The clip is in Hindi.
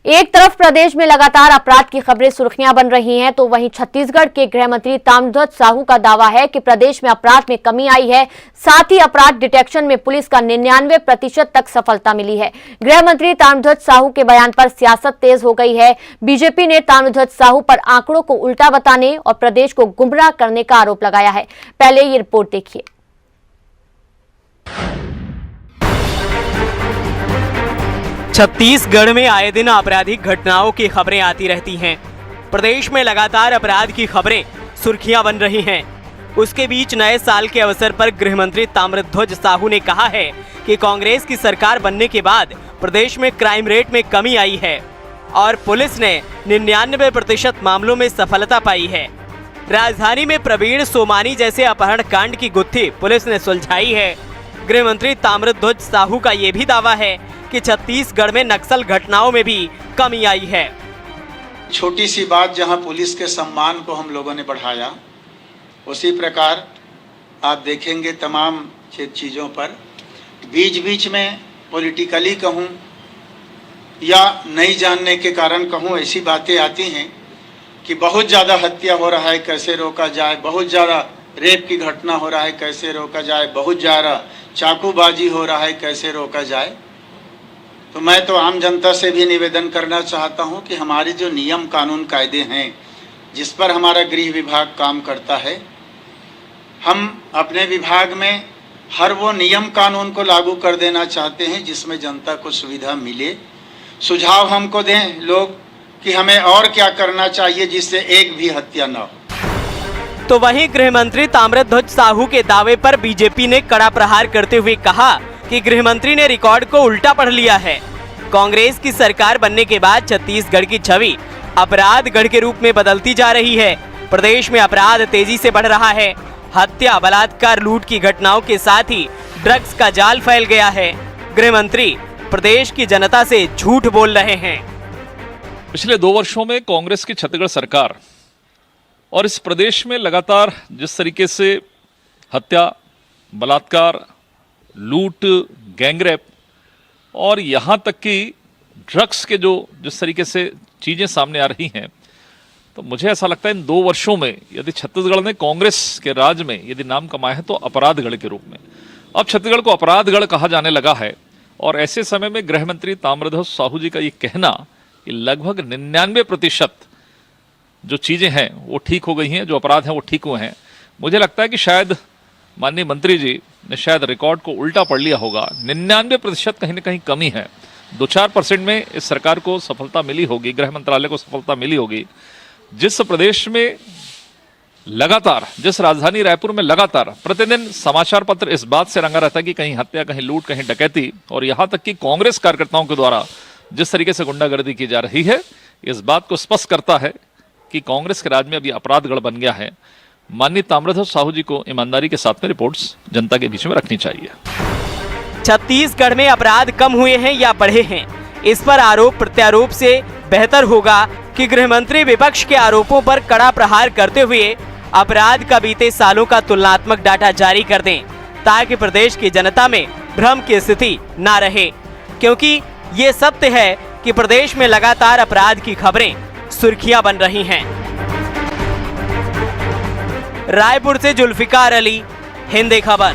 एक तरफ प्रदेश में लगातार अपराध की खबरें सुर्खियां बन रही हैं, तो वहीं छत्तीसगढ़ के गृह मंत्री ताम्रध्वज साहू का दावा है कि प्रदेश में अपराध में कमी आई है। साथ ही अपराध डिटेक्शन में पुलिस का 99% तक सफलता मिली है। गृह मंत्री ताम्रध्वज साहू के बयान पर सियासत तेज हो गई है। बीजेपी ने ताम्रध्वज साहू पर आंकड़ों को उल्टा बताने और प्रदेश को गुमराह करने का आरोप लगाया है। पहले ये रिपोर्ट देखिए। छत्तीसगढ़ में आए दिन आपराधिक घटनाओं की खबरें आती रहती हैं। प्रदेश में लगातार अपराध की खबरें सुर्खियां बन रही हैं। उसके बीच नए साल के अवसर पर गृह मंत्री ताम्रध्वज साहू ने कहा है कि कांग्रेस की सरकार बनने के बाद प्रदेश में क्राइम रेट में कमी आई है और पुलिस ने 99% मामलों में सफलता पाई है। राजधानी में प्रवीण सोमानी जैसे अपहरण कांड की गुत्थी पुलिस ने सुलझाई है। गृह मंत्री ताम्रध्वज साहू का ये भी दावा है कि छत्तीसगढ़ में नक्सल घटनाओं में भी कमी आई है। छोटी सी बात जहां पुलिस के सम्मान को हम लोगों ने बढ़ाया, उसी प्रकार आप देखेंगे तमाम चीज़ों पर बीच बीच में पॉलिटिकली कहूं या नहीं जानने के कारण कहूं, ऐसी बातें आती हैं कि बहुत ज़्यादा हत्या हो रहा है, कैसे रोका जाए, बहुत ज़्यादा रेप की घटना हो रहा है, कैसे रोका जाए, बहुत ज़्यादा चाकूबाजी हो रहा है, कैसे रोका जाए। तो मैं तो आम जनता से भी निवेदन करना चाहता हूं कि हमारे जो नियम कानून कायदे हैं जिस पर हमारा गृह विभाग काम करता है, हम अपने विभाग में हर वो नियम कानून को लागू कर देना चाहते हैं जिसमें जनता को सुविधा मिले। सुझाव हमको दें लोग कि हमें और क्या करना चाहिए जिससे एक भी हत्या न हो। तो वहीं गृह मंत्री ताम्रध्वज साहू के दावे पर बीजेपी ने कड़ा प्रहार करते हुए कहा कि गृह मंत्री ने रिकॉर्ड को उल्टा पढ़ लिया है। कांग्रेस की सरकार बनने के बाद छत्तीसगढ़ की छवि अपराध गढ़ के रूप में बदलती जा रही है। प्रदेश में अपराध तेजी से बढ़ रहा है। हत्या, बलात्कार, लूट की घटनाओं के साथ ही ड्रग्स का जाल फैल गया है। गृह मंत्री प्रदेश की जनता से झूठ बोल रहे हैं। पिछले 2 वर्षों में कांग्रेस की छत्तीसगढ़ सरकार और इस प्रदेश में लगातार जिस तरीके से हत्या, बलात्कार, लूट, गैंगरेप और यहाँ तक कि ड्रग्स के जिस तरीके से चीज़ें सामने आ रही हैं, तो मुझे ऐसा लगता है इन 2 वर्षों में यदि छत्तीसगढ़ ने कांग्रेस के राज में यदि नाम कमाया है तो अपराधगढ़ के रूप में। अब छत्तीसगढ़ को अपराधगढ़ कहा जाने लगा है और ऐसे समय में गृह मंत्री ताम्रध्वज साहू जी का ये कहना कि लगभग 99% जो चीज़ें हैं वो ठीक हो गई हैं, जो अपराध हैं वो ठीक हुए हैं। मुझे लगता है कि शायद माननीय मंत्री जी ने शायद रिकॉर्ड को उल्टा पढ़ लिया होगा। 99% कहीं ना कहीं कमी है। 2-4% में इस सरकार को सफलता मिली होगी, गृह मंत्रालय को सफलता मिली होगी। जिस प्रदेश में लगातार, जिस राजधानी रायपुर में लगातार प्रतिदिन समाचार पत्र इस बात से रंगा रहता है कि कहीं हत्या, कहीं लूट, कहीं डकैती, और यहाँ तक कि कांग्रेस कार्यकर्ताओं के द्वारा जिस तरीके से गुंडागर्दी की जा रही है, इस बात को स्पष्ट करता है कि कांग्रेस के राज में अभी अपराधगढ़ बन गया है। माननीय ताम्रध्वज साहू जी को ईमानदारी के साथ में रिपोर्ट्स जनता के बीच में रखनी चाहिए। छत्तीसगढ़ में अपराध कम हुए हैं या बढ़े हैं, इस पर आरोप प्रत्यारोप से बेहतर होगा कि गृह मंत्री विपक्ष के आरोपों पर कड़ा प्रहार करते हुए अपराध का बीते सालों का तुलनात्मक डाटा जारी कर दें, ताकि प्रदेश की जनता में भ्रम की स्थिति न रहे। क्योंकि ये सत्य है कि प्रदेश में लगातार अपराध की खबरें सुर्खियां बन रही हैं। रायपुर से जुल्फिकार अली, हिंद खबर।